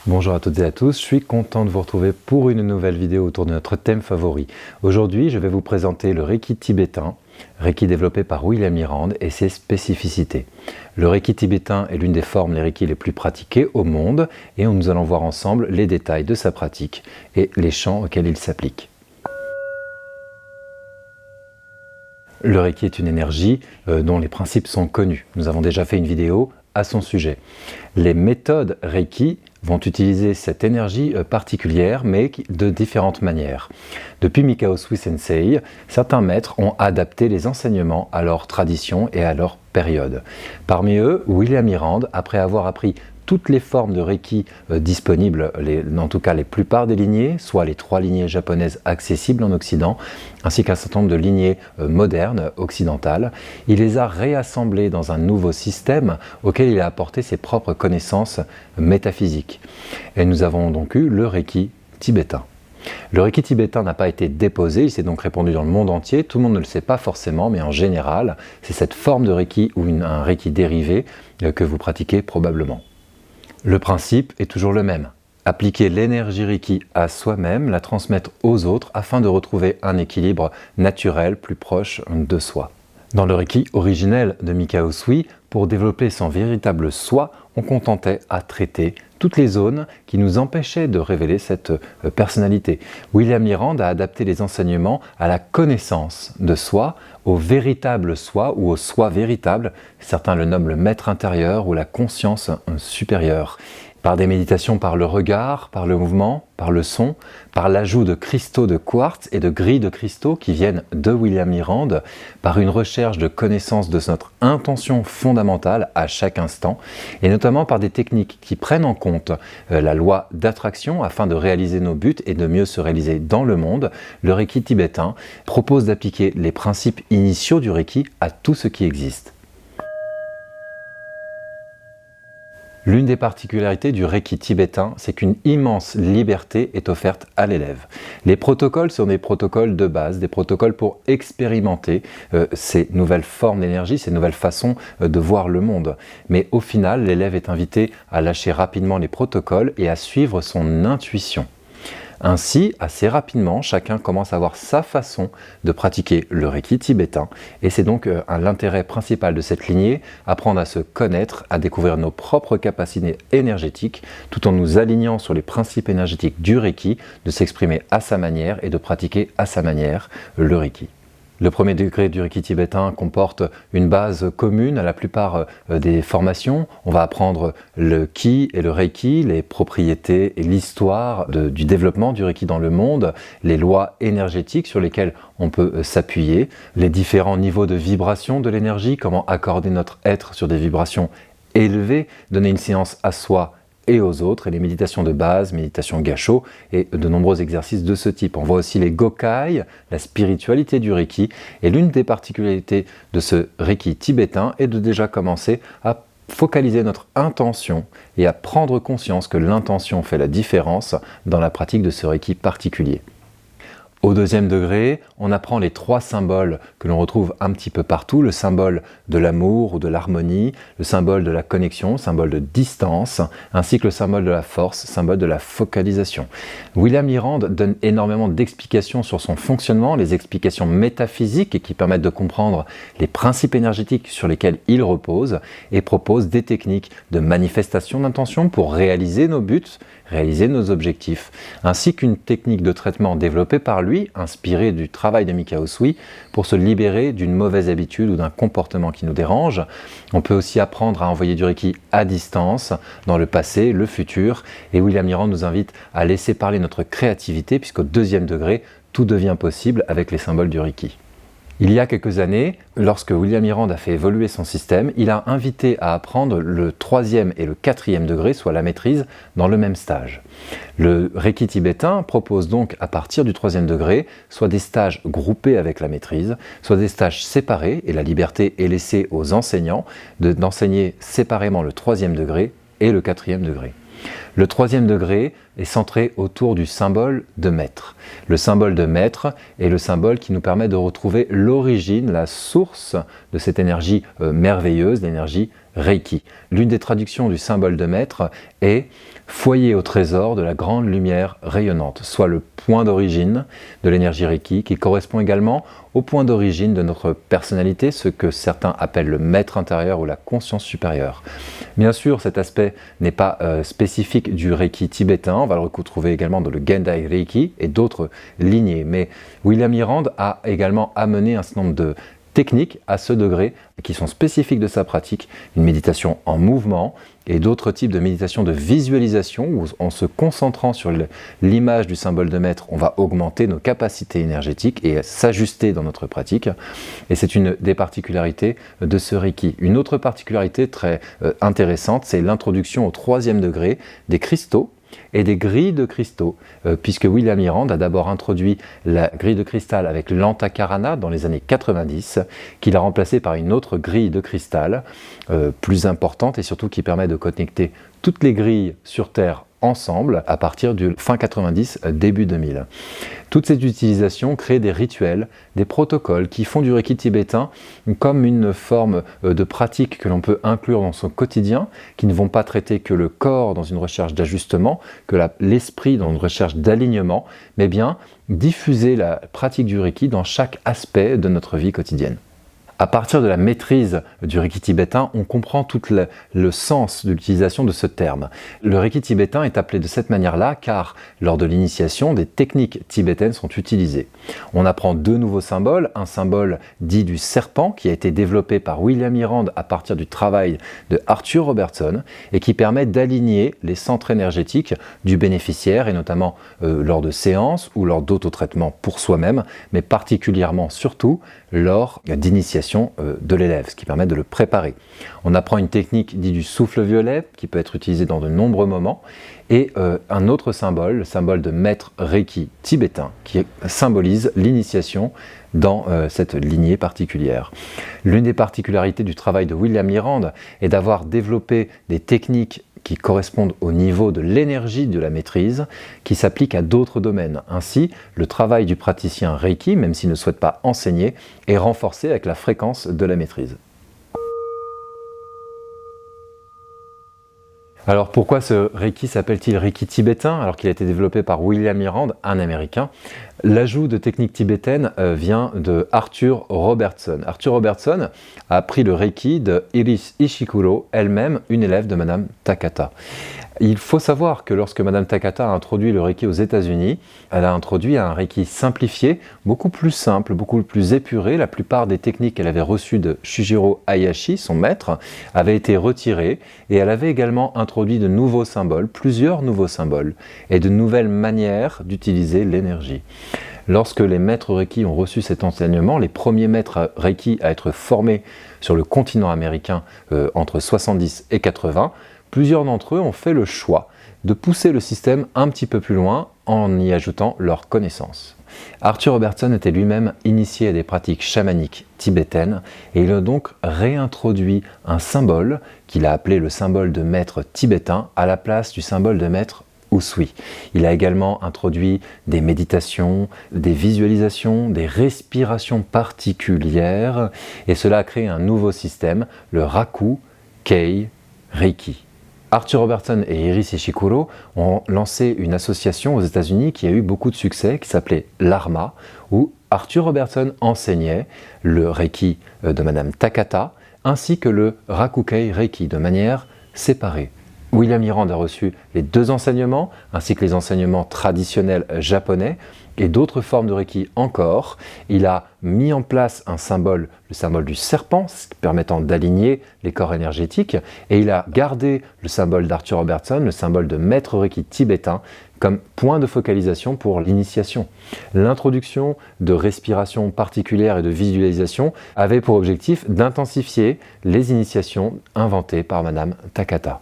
Bonjour à toutes et à tous, je suis content de vous retrouver pour une nouvelle vidéo autour de notre thème favori. Aujourd'hui, je vais vous présenter le Reiki tibétain, Reiki développé par William Hirand et ses spécificités. Le Reiki tibétain est l'une des formes les Reiki les plus pratiquées au monde et nous allons voir ensemble les détails de sa pratique et les champs auxquels il s'applique. Le Reiki est une énergie dont les principes sont connus. Nous avons déjà fait une vidéo à son sujet. Les méthodes Reiki vont utiliser cette énergie particulière, mais de différentes manières. Depuis Mikao Usui Sensei, certains maîtres ont adapté les enseignements à leur tradition et à leur période. Parmi eux, William Hirand, après avoir appris toutes les formes de Reiki disponibles, en tout cas les plupart des lignées, soit les 3 lignées japonaises accessibles en Occident, ainsi qu'un certain nombre de lignées modernes, occidentales. Il les a réassemblées dans un nouveau système auquel il a apporté ses propres connaissances métaphysiques. Et nous avons donc eu le Reiki tibétain. Le Reiki tibétain n'a pas été déposé, il s'est donc répandu dans le monde entier. Tout le monde ne le sait pas forcément, mais en général, c'est cette forme de Reiki ou un Reiki dérivé que vous pratiquez probablement. Le principe est toujours le même. Appliquer l'énergie Reiki à soi-même, la transmettre aux autres afin de retrouver un équilibre naturel plus proche de soi. Dans le Reiki originel de Mikao Usui, pour développer son véritable soi, on contentait à traiter toutes les zones qui nous empêchaient de révéler cette personnalité. William Hirand a adapté les enseignements à la connaissance de soi, au véritable soi ou au soi véritable. Certains le nomment le maître intérieur ou la conscience supérieure. Par des méditations par le regard, par le mouvement, par le son, par l'ajout de cristaux de quartz et de grilles de cristaux qui viennent de William Hirand, par une recherche de connaissance de notre intention fondamentale à chaque instant, et notamment par des techniques qui prennent en compte la loi d'attraction afin de réaliser nos buts et de mieux se réaliser dans le monde. Le Reiki tibétain propose d'appliquer les principes initiaux du Reiki à tout ce qui existe. L'une des particularités du Reiki tibétain, c'est qu'une immense liberté est offerte à l'élève. Les protocoles sont des protocoles de base, des protocoles pour expérimenter ces nouvelles formes d'énergie, ces nouvelles façons de voir le monde. Mais au final, l'élève est invité à lâcher rapidement les protocoles et à suivre son intuition. Ainsi, assez rapidement, chacun commence à avoir sa façon de pratiquer le Reiki tibétain et c'est donc l'intérêt principal de cette lignée, apprendre à se connaître, à découvrir nos propres capacités énergétiques tout en nous alignant sur les principes énergétiques du Reiki, de s'exprimer à sa manière et de pratiquer à sa manière le Reiki. Le premier degré du Reiki tibétain comporte une base commune à la plupart des formations. On va apprendre le Ki et le Reiki, les propriétés et l'histoire du développement du Reiki dans le monde, les lois énergétiques sur lesquelles on peut s'appuyer, les différents niveaux de vibration de l'énergie, comment accorder notre être sur des vibrations élevées, donner une séance à soi et aux autres, et les méditations de base, méditation gassho, et de nombreux exercices de ce type. On voit aussi les Gokai, la spiritualité du Reiki, et l'une des particularités de ce Reiki tibétain est de déjà commencer à focaliser notre intention et à prendre conscience que l'intention fait la différence dans la pratique de ce Reiki particulier. Au deuxième degré, on apprend les 3 symboles que l'on retrouve un petit peu partout, le symbole de l'amour ou de l'harmonie, le symbole de la connexion, symbole de distance, ainsi que le symbole de la force, symbole de la focalisation. William Hirand donne énormément d'explications sur son fonctionnement, les explications métaphysiques qui permettent de comprendre les principes énergétiques sur lesquels il repose et propose des techniques de manifestation d'intention pour réaliser nos buts, réaliser nos objectifs, ainsi qu'une technique de traitement développée par lui, inspirée du travail de Mikao Usui, pour se libérer d'une mauvaise habitude ou d'un comportement qui nous dérange. On peut aussi apprendre à envoyer du Reiki à distance, dans le passé, le futur, et William Hirand nous invite à laisser parler notre créativité, puisqu'au deuxième degré, tout devient possible avec les symboles du Reiki. Il y a quelques années, lorsque William Hirand a fait évoluer son système, il a invité à apprendre le 3e et le 4e degré, soit la maîtrise, dans le même stage. Le Reiki tibétain propose donc à partir du 3e degré, soit des stages groupés avec la maîtrise, soit des stages séparés, et la liberté est laissée aux enseignants d'enseigner séparément le 3e degré et le 4e degré. Le 3e degré est centré autour du symbole de maître. Le symbole de maître est le symbole qui nous permet de retrouver l'origine, la source de cette énergie merveilleuse, l'énergie Reiki. L'une des traductions du symbole de maître est « foyer au trésor de la grande lumière rayonnante », soit le point d'origine de l'énergie Reiki, qui correspond également au point d'origine de notre personnalité, ce que certains appellent le maître intérieur ou la conscience supérieure. Bien sûr, cet aspect n'est pas spécifique du Reiki tibétain, on va le retrouver également dans le Gendai Reiki et d'autres lignées, mais William Hirand a également amené un certain nombre de techniques à ce degré qui sont spécifiques de sa pratique, une méditation en mouvement et d'autres types de méditation de visualisation où en se concentrant sur l'image du symbole de maître, on va augmenter nos capacités énergétiques et s'ajuster dans notre pratique. Et c'est une des particularités de ce Reiki. Une autre particularité très intéressante, c'est l'introduction au 3e degré des cristaux et des grilles de cristaux, puisque William Hirand a d'abord introduit la grille de cristal avec l'Antakarana dans les années 90, qu'il a remplacée par une autre grille de cristal plus importante et surtout qui permet de connecter toutes les grilles sur Terre ensemble à partir du fin 90, début 2000. Toutes ces utilisations créent des rituels, des protocoles qui font du Reiki tibétain comme une forme de pratique que l'on peut inclure dans son quotidien, qui ne vont pas traiter que le corps dans une recherche d'ajustement, que l'esprit dans une recherche d'alignement, mais bien diffuser la pratique du Reiki dans chaque aspect de notre vie quotidienne. À partir de la maîtrise du Reiki tibétain, on comprend tout le sens de l'utilisation de ce terme. Le Reiki tibétain est appelé de cette manière-là car, lors de l'initiation, des techniques tibétaines sont utilisées. On apprend 2 nouveaux symboles, un symbole dit du serpent qui a été développé par William Hirand à partir du travail de Arthur Robertson et qui permet d'aligner les centres énergétiques du bénéficiaire et notamment lors de séances ou lors d'autotraitements pour soi-même, mais particulièrement surtout lors d'initiation de l'élève, ce qui permet de le préparer. On apprend une technique dite du souffle violet qui peut être utilisée dans de nombreux moments et un autre symbole, le symbole de maître Reiki tibétain qui symbolise l'initiation dans cette lignée particulière. L'une des particularités du travail de William Hirand est d'avoir développé des techniques qui correspondent au niveau de l'énergie de la maîtrise, qui s'appliquent à d'autres domaines. Ainsi, le travail du praticien Reiki, même s'il ne souhaite pas enseigner, est renforcé avec la fréquence de la maîtrise. Alors pourquoi ce Reiki s'appelle-t-il Reiki tibétain alors qu'il a été développé par William Hirand, un Américain? L'ajout de techniques tibétaines vient de Arthur Robertson. Arthur Robertson a appris le Reiki de Iris Ishikuro, elle-même une élève de Madame Takata. Il faut savoir que lorsque Madame Takata a introduit le Reiki aux États-Unis, elle a introduit un Reiki simplifié, beaucoup plus simple, beaucoup plus épuré. La plupart des techniques qu'elle avait reçues de Shujiro Hayashi, son maître, avaient été retirées et elle avait également introduit de nouveaux symboles, plusieurs nouveaux symboles et de nouvelles manières d'utiliser l'énergie. Lorsque les maîtres Reiki ont reçu cet enseignement, les premiers maîtres Reiki à être formés sur le continent américain entre 70 et 80, plusieurs d'entre eux ont fait le choix de pousser le système un petit peu plus loin en y ajoutant leurs connaissances. Arthur Robertson était lui-même initié à des pratiques chamaniques tibétaines et il a donc réintroduit un symbole qu'il a appelé le symbole de maître tibétain à la place du symbole de maître Usui. Il a également introduit des méditations, des visualisations, des respirations particulières et cela a créé un nouveau système, le Raku Kei Reiki. Arthur Robertson et Iris Ishikuro ont lancé une association aux États-Unis qui a eu beaucoup de succès, qui s'appelait l'ARMA, où Arthur Robertson enseignait le Reiki de Madame Takata, ainsi que le Rakukei Reiki de manière séparée. William Hirand a reçu les 2 enseignements, ainsi que les enseignements traditionnels japonais, et d'autres formes de Reiki encore. Il a mis en place un symbole, le symbole du serpent, permettant d'aligner les corps énergétiques, et il a gardé le symbole d'Arthur Robertson, le symbole de maître Reiki tibétain, comme point de focalisation pour l'initiation. L'introduction de respiration particulière et de visualisation avait pour objectif d'intensifier les initiations inventées par Madame Takata.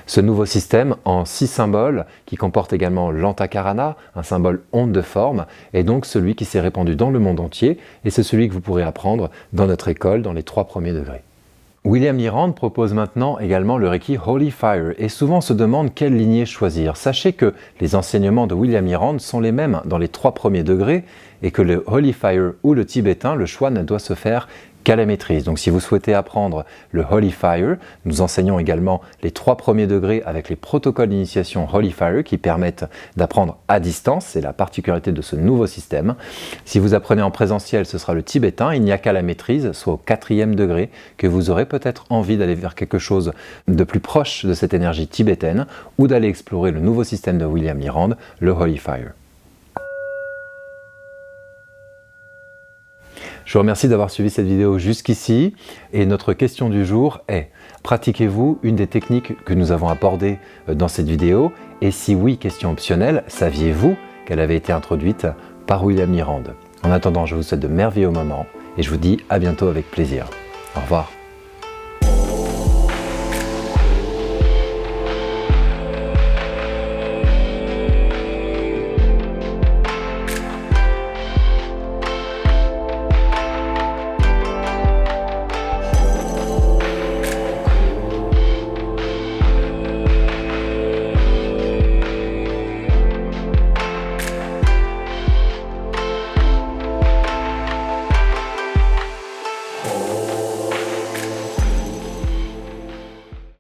Ce nouveau système, en 6 symboles, qui comporte également l'Antakarana, un symbole onde de forme, est donc celui qui s'est répandu dans le monde entier, et c'est celui que vous pourrez apprendre dans notre école dans les 3 premiers degrés. William Hirand propose maintenant également le Reiki Holy Fire, et souvent on se demande quelle lignée choisir. Sachez que les enseignements de William Hirand sont les mêmes dans les 3 premiers degrés, et que le Holy Fire ou le tibétain, le choix ne doit se faire qu'à la maîtrise. Donc si vous souhaitez apprendre le Holy Fire, nous enseignons également les 3 premiers degrés avec les protocoles d'initiation Holy Fire qui permettent d'apprendre à distance, c'est la particularité de ce nouveau système. Si vous apprenez en présentiel, ce sera le tibétain, il n'y a qu'à la maîtrise, soit au 4e degré, que vous aurez peut-être envie d'aller vers quelque chose de plus proche de cette énergie tibétaine ou d'aller explorer le nouveau système de William Lee Rand, le Holy Fire. Je vous remercie d'avoir suivi cette vidéo jusqu'ici et notre question du jour est: pratiquez-vous une des techniques que nous avons abordées dans cette vidéo? Et si oui, question optionnelle, saviez-vous qu'elle avait été introduite par William Lee Rand? En attendant, je vous souhaite de merveilleux moments et je vous dis à bientôt avec plaisir. Au revoir.